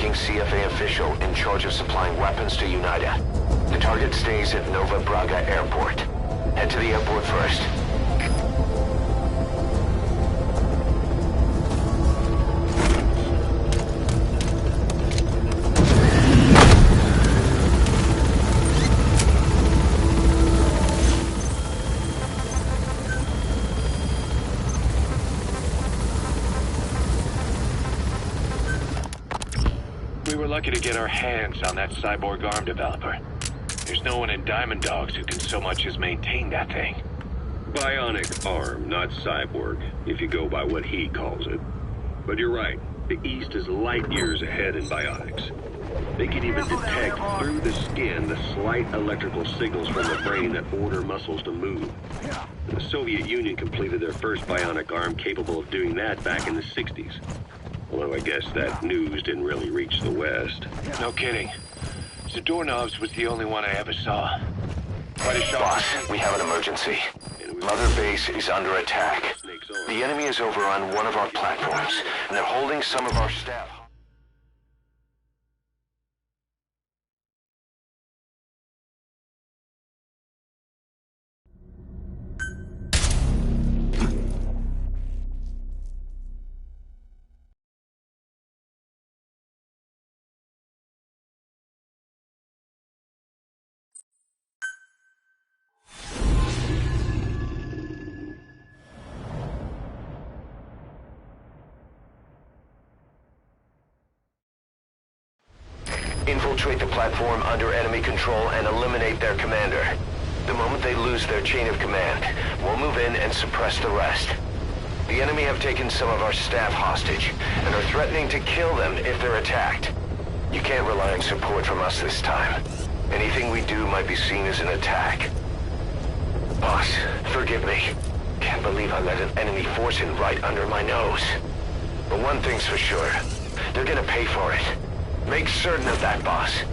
high-ranking CFA official in charge of supplying weapons to UNITA. The target stays at Nova Braga Airport. Head to the airport first. We were lucky to get our hands on that cyborg arm developer. There's no one in Diamond Dogs who can so much as maintain that thing. Bionic arm, not cyborg, if you go by what he calls it. But you're right, the East is light years ahead in bionics. They can even detect through the skin the slight electrical signals from the brain that order muscles to move. The Soviet Union completed their first bionic arm capable of doing that back in the 60s. Although I guess that news didn't really reach the West. No kidding. Zadornov's was the only one I ever saw. Quite a shock. Boss, we have an emergency. Mother Base is under attack. The enemy is over on one of our platforms, and they're holding some of our staff. Infiltrate the platform under enemy control and eliminate their commander. The moment they lose their chain of command, we'll move in and suppress the rest. The enemy have taken some of our staff hostage and are threatening to kill them if they're attacked. You can't rely on support from us this time. Anything we do might be seen as an attack. Boss, forgive me. Can't believe I let an enemy force in right under my nose. But one thing's for sure. They're gonna pay for it. Make certain of that, boss.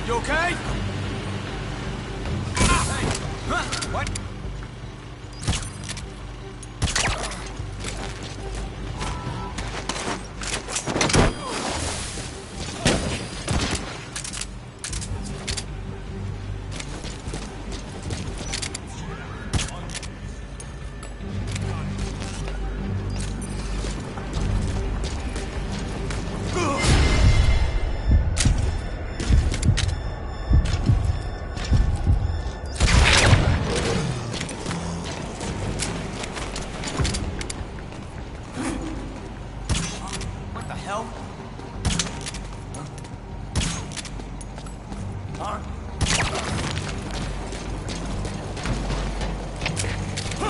You okay? Hey! Huh? What?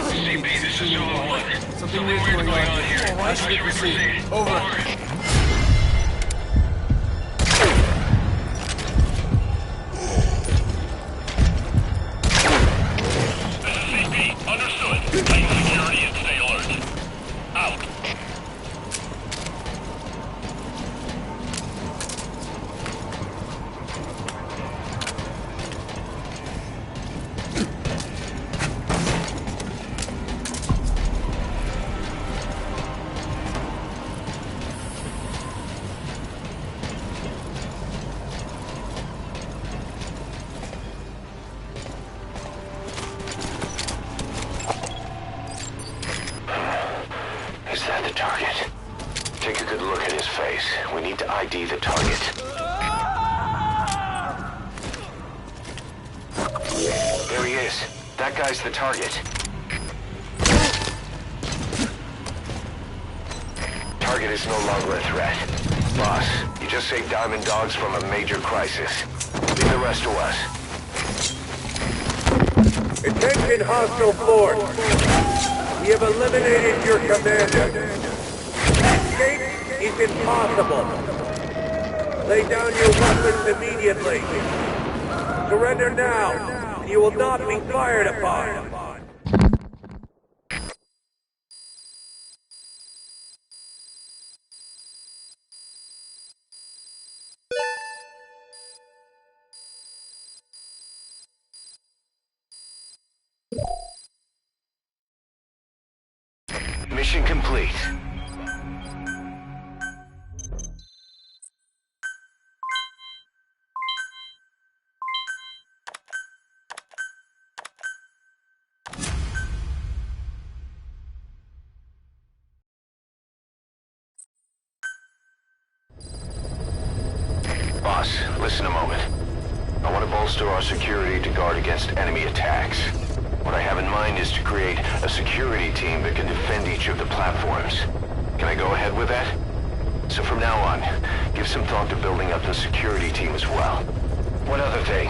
CP, this is Zulu 1. Something weird going on here. How should we proceed? Over. Understood. Tighten security and stay alert. Out. Is that the target? Take a good look at his face. We need to ID the target. There he is. That guy's the target. Target is no longer a threat. Boss, you just saved Diamond Dogs from a major crisis. Leave the rest to us. Attention hostile force! We have eliminated your commander. Escape is impossible. Lay down your weapons immediately. Surrender now, and you will not be fired upon. Mission complete. Boss, listen a moment. I want to bolster our security to guard against enemy attacks. What I have in mind is to create a security team that can defend each of the platforms. Can I go ahead with that? So from now on, give some thought to building up the security team as well. One other thing.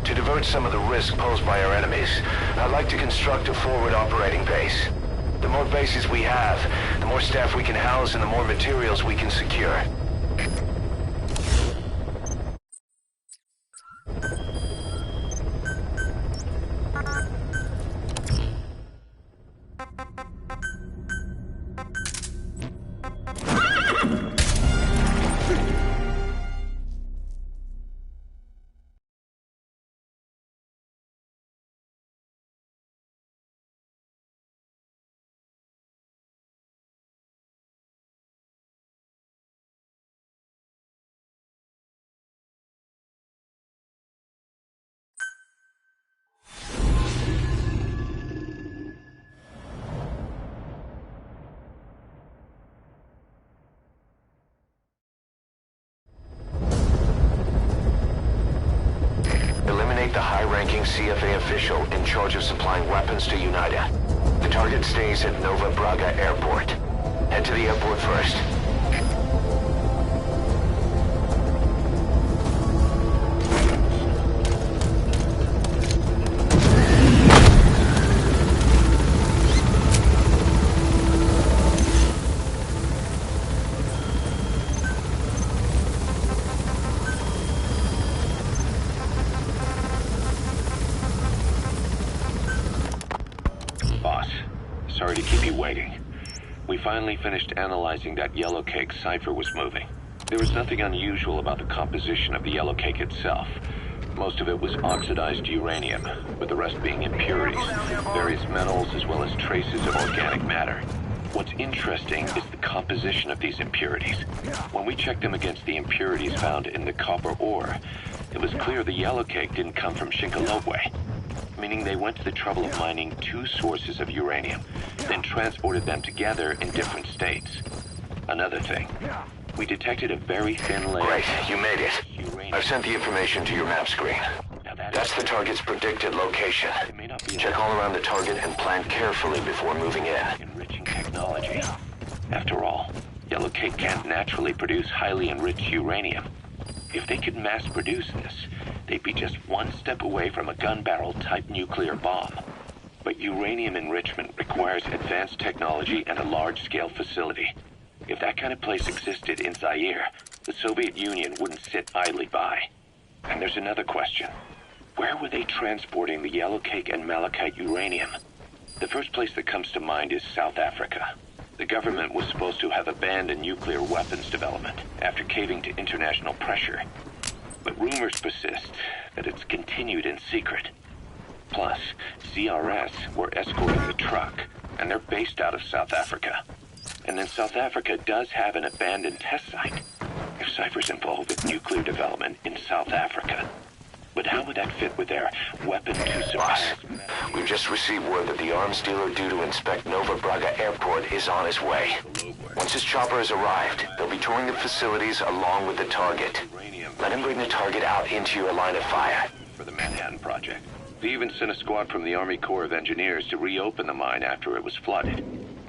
To divert some of the risk posed by our enemies, I'd like to construct a forward operating base. The more bases we have, the more staff we can house and the more materials we can secure. The high-ranking CFA official in charge of supplying weapons to UNITA. The target stays at Nova Braga Airport. Head to the airport first. Sorry to keep you waiting. We finally finished analyzing that yellow cake Cypher was moving. There was nothing unusual about the composition of the yellow cake itself. Most of it was oxidized uranium, with the rest being impurities, various metals as well as traces of organic matter. What's interesting is the composition of these impurities. When we checked them against the impurities found in the copper ore, it was clear the yellow cake didn't come from Shinkalobwe, meaning they went to the trouble of mining two sources of uranium, then transported them together in different states. Another thing, we detected a very thin layer. Great, you made it. Uranium. I've sent the information to your map screen. Now That's the target's predicted location. It may not be Check all around the target and plan carefully before moving in. enriching technology. After all, yellow cake can't naturally produce highly enriched uranium. If they could mass produce this, they'd be just one step away from a gun barrel type nuclear bomb. But uranium enrichment requires advanced technology and a large-scale facility. If that kind of place existed in Zaire, the Soviet Union wouldn't sit idly by. And there's another question. Where were they transporting the yellow cake and malachite uranium? The first place that comes to mind is South Africa. The government was supposed to have abandoned nuclear weapons development after caving to international pressure. But rumors persist that it's continued in secret. Plus, CRS were escorting the truck, and they're based out of South Africa. And then South Africa does have an abandoned test site. If Cypher's involved with nuclear development in South Africa, But how would that fit with their weapon to Boss, suppress? we've just received word that the arms dealer due to inspect Nova Braga Airport is on his way. Once his chopper has arrived, they'll be touring the facilities along with the target. Let him bring the target out into your line of fire. For the Manhattan Project. They even sent a squad from the Army Corps of Engineers to reopen the mine after it was flooded.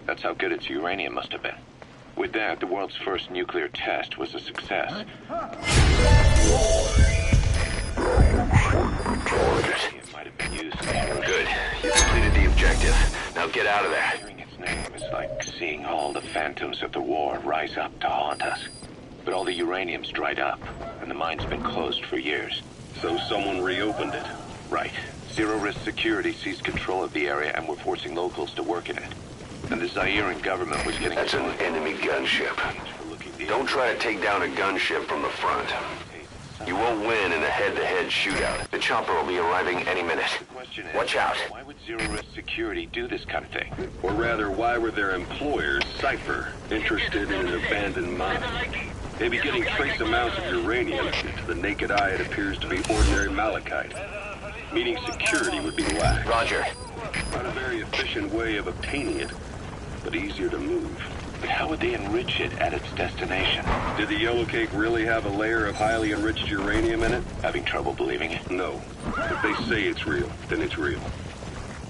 That's how good its uranium must have been. With that, the world's first nuclear test was a success. It might have been used. Good. You completed the objective. Now get out of there. Hearing its name is like seeing all the phantoms of the war rise up to haunt us. But all the uranium's dried up, and the mine's been closed for years. So someone reopened it. Right. Zero-risk security seized control of the area and were forcing locals to work in it. And the Zairean government was getting... That's an enemy gunship. Don't try to take down a gunship from the front. You won't win in a head-to-head shootout. The chopper will be arriving any minute. Watch out. Why would zero-risk security do this kind of thing? Or rather, why were their employers, Cypher, interested in an abandoned mine? They'd be getting trace amounts of uranium, and to the naked eye it appears to be ordinary malachite. Meaning security would be lax. Roger. Not a very efficient way of obtaining it, but easier to move. But how would they enrich it at its destination? Did the yellow cake really have a layer of highly enriched uranium in it? Having trouble believing it? No. If they say it's real, then it's real.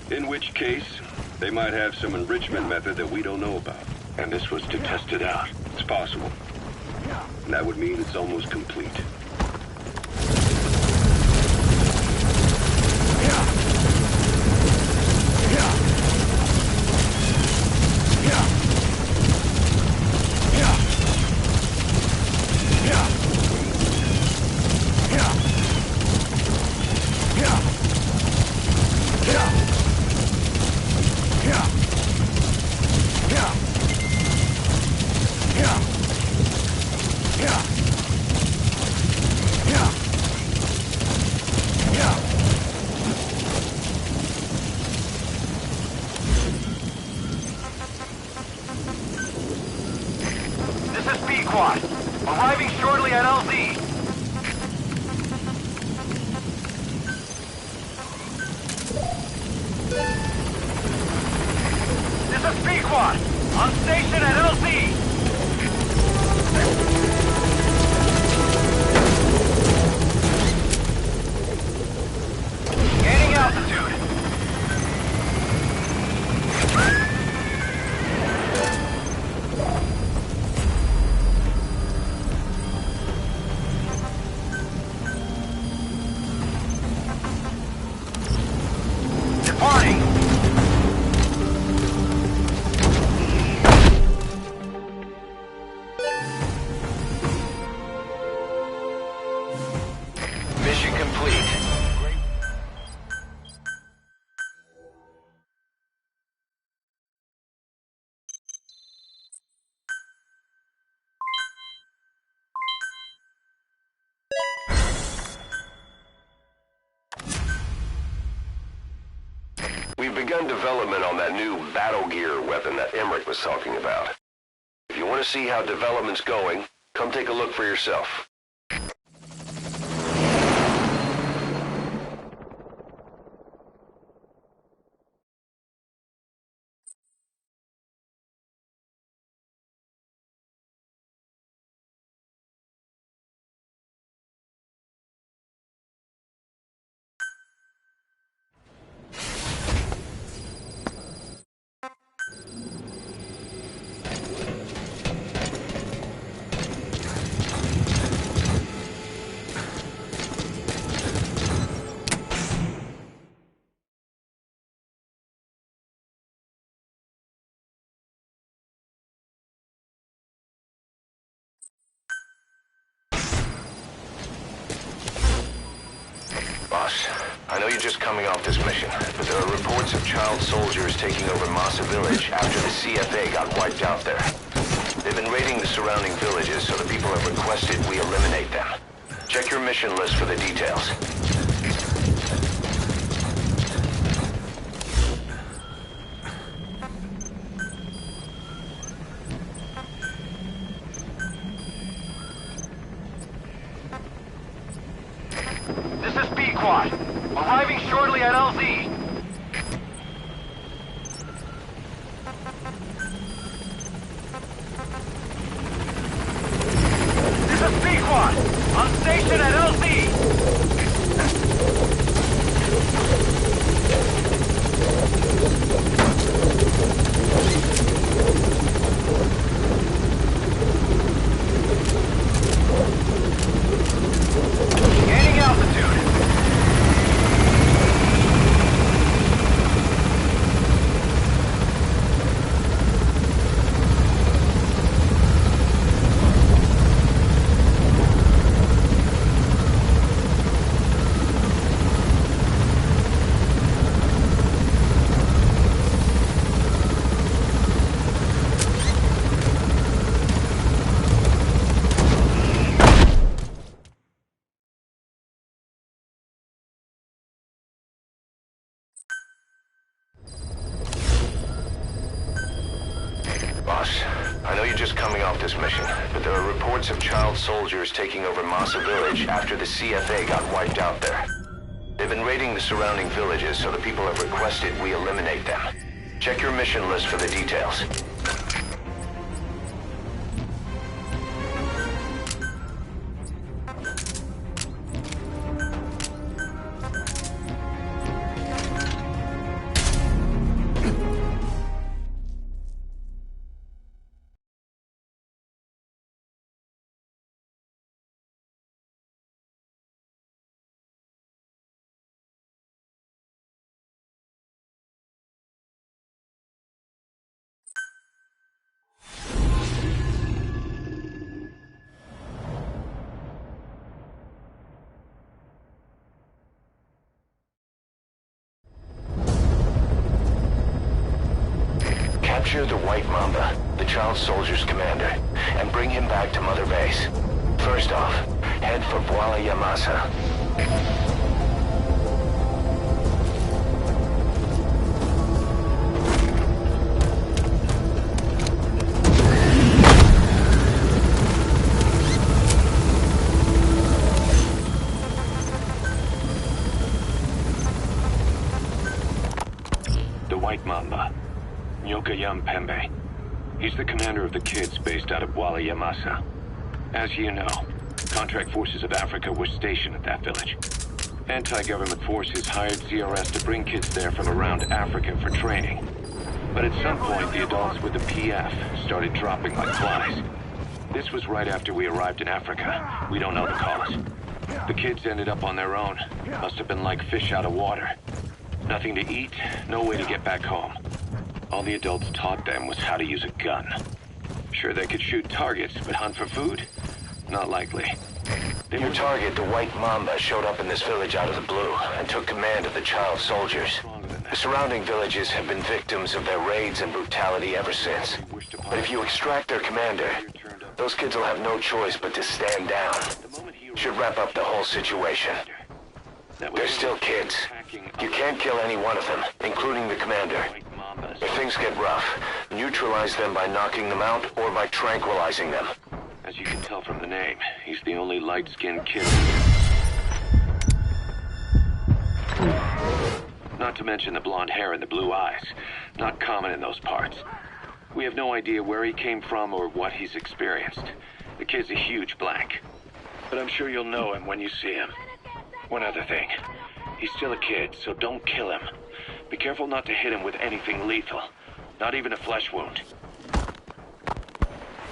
In which case, they might have some enrichment method that we don't know about. And this was to test it out. It's possible. And that would mean it's almost complete. Arriving shortly at LZ. This is Pequod. On station at LZ. Gaining altitude. Departing. Mission complete. We've begun development on that new battle gear weapon that Emmerich was talking about. If you want to see how development's going, come take a look for yourself. Boss, I know you're just coming off this mission, but there are reports of child soldiers taking over Massa Village after the CFA got wiped out there. They've been raiding the surrounding villages, so the people have requested we eliminate them. Check your mission list for the details. This is Pequod. Boss, I know you're just coming off this mission, but there are reports of child soldiers taking over Masa Village after the CFA got wiped out there. They've been raiding the surrounding villages, so the people have requested we eliminate them. Check your mission list for the details. Capture the White Mamba, the child soldier's commander, and bring him back to Mother Base. First off, head for Voila Yamasa. The White Mamba. Nyokayam Pembe. He's the commander of the kids based out of Wala Yamasa. As you know, contract forces of Africa were stationed at that village. Anti-government forces hired CRS to bring kids there from around Africa for training. But at some point, the adults with the PF started dropping like flies. This was right after we arrived in Africa. We don't know the cause. The kids ended up on their own. Must have been like fish out of water. Nothing to eat, no way to get back home. All the adults taught them was how to use a gun. Sure, they could shoot targets, but hunt for food? Not likely. Your target, the White Mamba, showed up in this village out of the blue and took command of the child soldiers. The surrounding villages have been victims of their raids and brutality ever since. But if you extract their commander, those kids will have no choice but to stand down. Should wrap up the whole situation. They're still kids. You can't kill any one of them, including the commander. If things get rough, neutralize them by knocking them out or by tranquilizing them. As you can tell from the name, he's the only light-skinned kid. Not to mention the blonde hair and the blue eyes. Not common in those parts. We have no idea where he came from or what he's experienced. The kid's a huge blank. But I'm sure you'll know him when you see him. One other thing. He's still a kid, so don't kill him. Be careful not to hit him with anything lethal. Not even a flesh wound.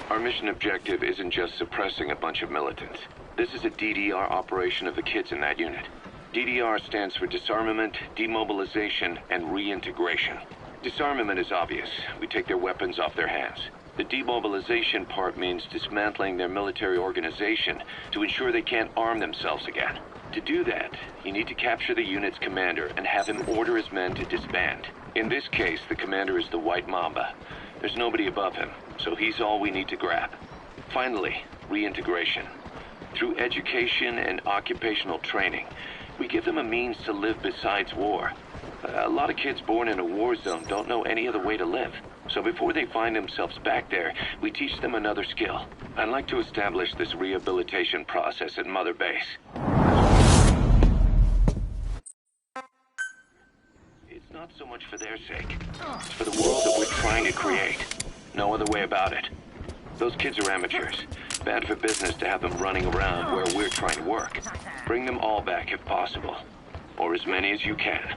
Our mission objective isn't just suppressing a bunch of militants. This is a DDR operation of the kids in that unit. DDR stands for disarmament, demobilization, and reintegration. Disarmament is obvious. We take their weapons off their hands. The demobilization part means dismantling their military organization to ensure they can't arm themselves again. To do that, you need to capture the unit's commander and have him order his men to disband. In this case, the commander is the White Mamba. There's nobody above him, so he's all we need to grab. Finally, reintegration. Through education and occupational training, we give them a means to live besides war. A lot of kids born in a war zone don't know any other way to live. So before they find themselves back there, we teach them another skill. I'd like to establish this rehabilitation process at Mother Base. It's not so much for their sake. It's for the world that we're trying to create. No other way about it. Those kids are amateurs. Bad for business to have them running around where we're trying to work. Bring them all back if possible. Or as many as you can.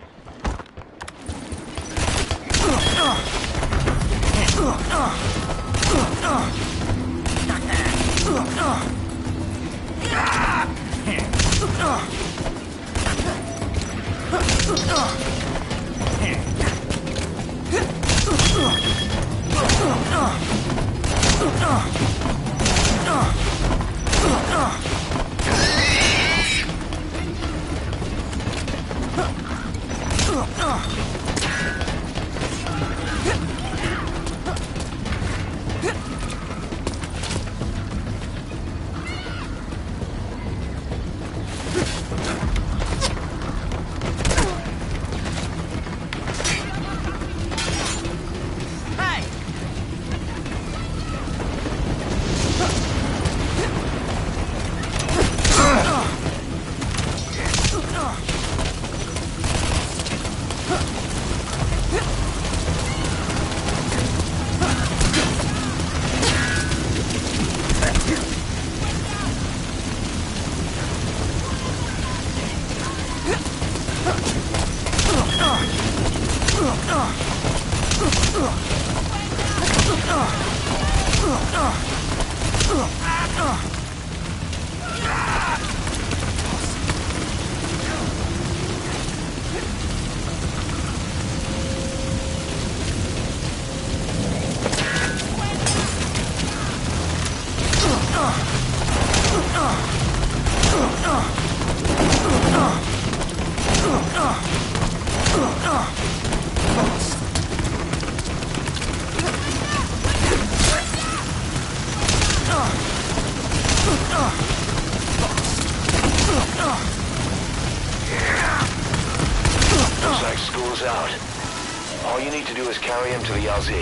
to do is carry him to the LZ.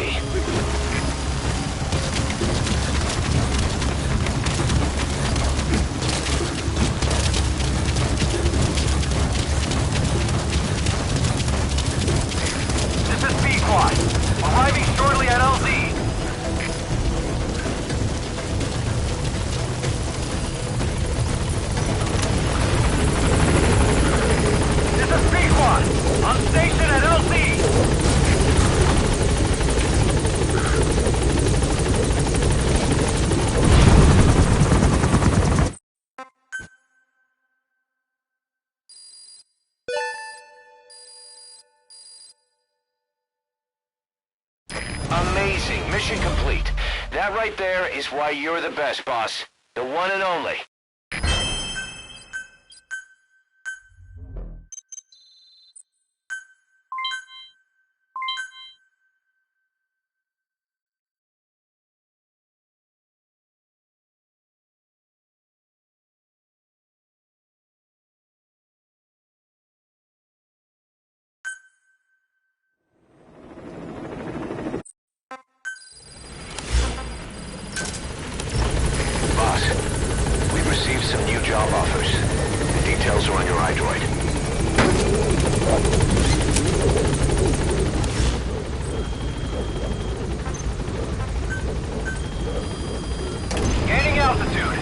Arriving shortly at LZ. This is B-Quad. On station at LZ. Amazing. Mission complete. That right there is why you're the best, boss. The one and only. We've received some new job offers. The details are on your iDroid. Gaining altitude.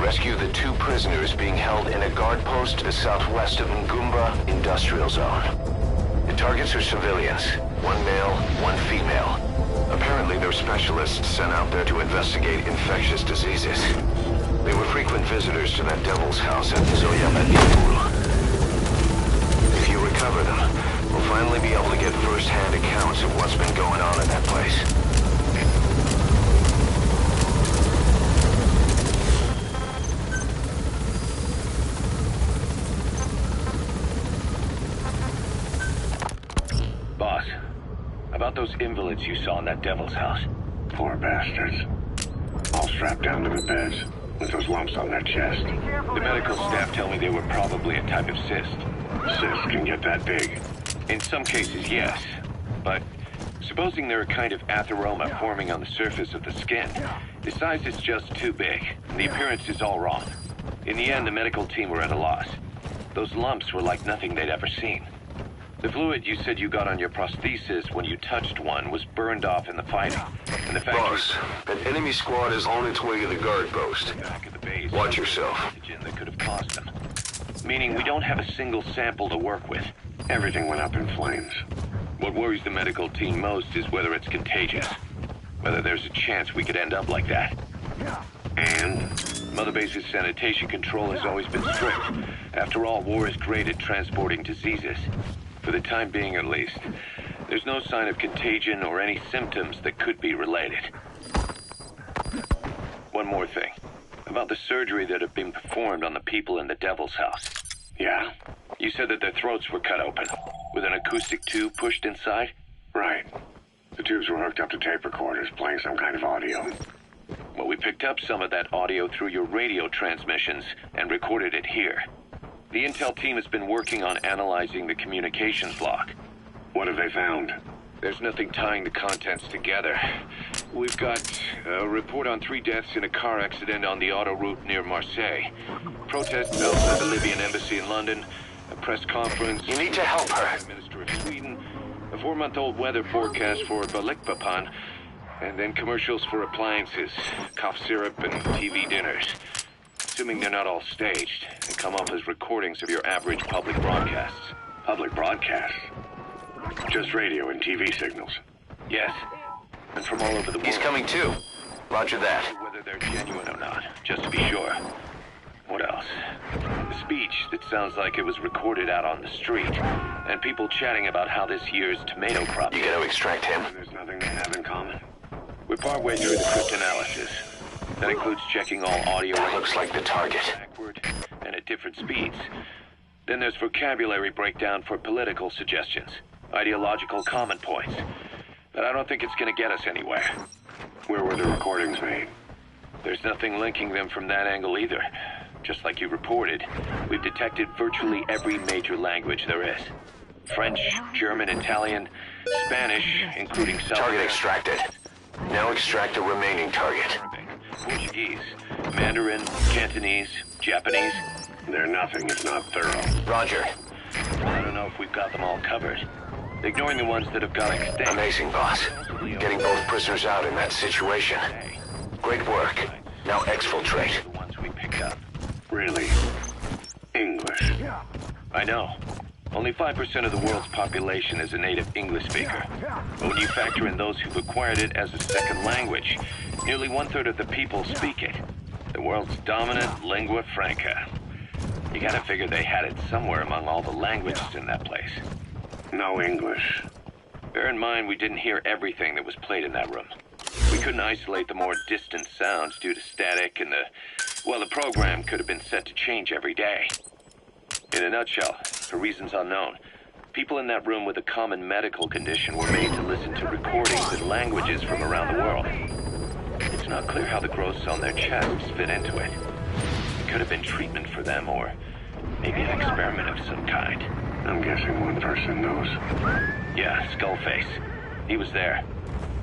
Rescue the 2 prisoners being held in a guard post to the southwest of Ngumba Industrial Zone. The targets are civilians, 1 male, 1 female. Apparently they're specialists sent out there to investigate infectious diseases. They were frequent visitors to that devil's house at Zoyamanipool. If you recover them, we'll finally be able to get first-hand accounts of what's been going on in that place. Boss, about those invalids you saw in that devil's house. Poor bastards. All strapped down to the beds, with those lumps on their chest. The medical staff tell me they were probably a type of cyst. Cysts can get that big. In some cases, yes. But supposing they're a kind of atheroma forming on the surface of the skin, the size is just too big, and the appearance is all wrong. In the end, the medical team were at a loss. Those lumps were like nothing they'd ever seen. The fluid you said you got on your prosthesis when you touched one was burned off in the fighting. And the fact Boss, an enemy squad is on its way to the guard post. back of the base, Watch yourself. pathogen that could have caused them. Meaning we don't have a single sample to work with. Everything went up in flames. What worries the medical team most is whether it's contagious. Whether there's a chance we could end up like that. And Mother Base's sanitation control has always been strict. After all, war is great at transporting diseases. For the time being, at least, there's no sign of contagion or any symptoms that could be related. One more thing. About the surgery that had been performed on the people in the Devil's House. yeah, You said that their throats were cut open, with an acoustic tube pushed inside? Right. The tubes were hooked up to tape recorders, playing some kind of audio. Well, we picked up some of that audio through your radio transmissions and recorded it here. The intel team has been working on analyzing the communications log. What have they found? There's nothing tying the contents together. We've got a report on 3 deaths in a car accident on the autoroute near Marseille. Protests outside the Libyan embassy in London. A press conference. You need to help her. Prime Minister of Sweden. A 4-month-old weather forecast for Balikpapan. And then commercials for appliances, cough syrup, and TV dinners. Assuming they're not all staged, they come off as recordings of your average public broadcasts. Public broadcasts? Just radio and TV signals? Yes. And from all over the world. He's coming too. Roger that. Whether they're genuine or not, just to be sure. What else? A speech that sounds like it was recorded out on the street, and people chatting about how this year's tomato crop... You gotta extract him. There's nothing they have in common. We're partway through the cryptanalysis. That includes checking all audio... That looks like the target. ...backward and at different speeds. Then there's vocabulary breakdown for political suggestions, ideological comment points. But I don't think it's gonna get us anywhere. Where were the recordings made? There's nothing linking them from that angle either. Just like you reported, we've detected virtually every major language there is. French, German, Italian, Spanish, including South Target extracted. Now extract the remaining target. Arabic, Portuguese, Mandarin, Cantonese, Japanese. They're nothing if not thorough. Roger. I don't know if we've got them all covered. Ignoring the ones that have gone extinct. Amazing, boss. Getting both prisoners out in that situation. Great work. Now exfiltrate. The ones we picked up. Really? English? I know. Only 5% of the world's population is a native English speaker. But when you factor in those who've acquired it as a second language, nearly 1/3 of the people speak it. The world's dominant lingua franca. You gotta figure they had it somewhere among all the languages in that place. No English. Bear in mind, we didn't hear everything that was played in that room. We couldn't isolate the more distant sounds due to static and the program could have been set to change every day. In a nutshell, for reasons unknown, people in that room with a common medical condition were made to listen to recordings in languages from around the world. It's not clear how the growths on their chests fit into it. It could have been treatment for them, or maybe an experiment of some kind. I'm guessing one person knows. Yeah, Skullface. He was there.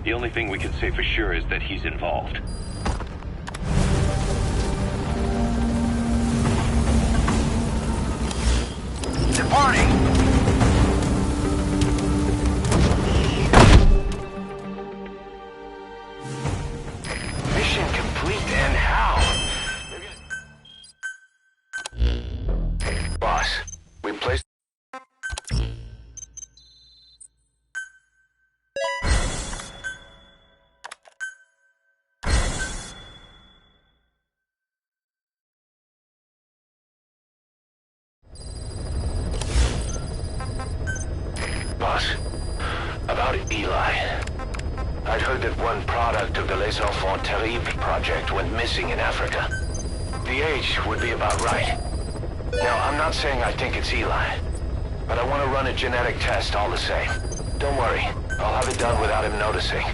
The only thing we can say for sure is that he's involved. Departing! Mission complete, and how? Boss, we placed... Boss, about Eli. I'd heard that one product of the Les Enfants Terribles project went missing in Africa. The age would be about right. Now, I'm not saying I think it's Eli, but I want to run a genetic test all the same. Don't worry, I'll have it done without him noticing.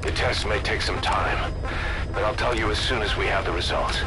The test may take some time, but I'll tell you as soon as we have the results.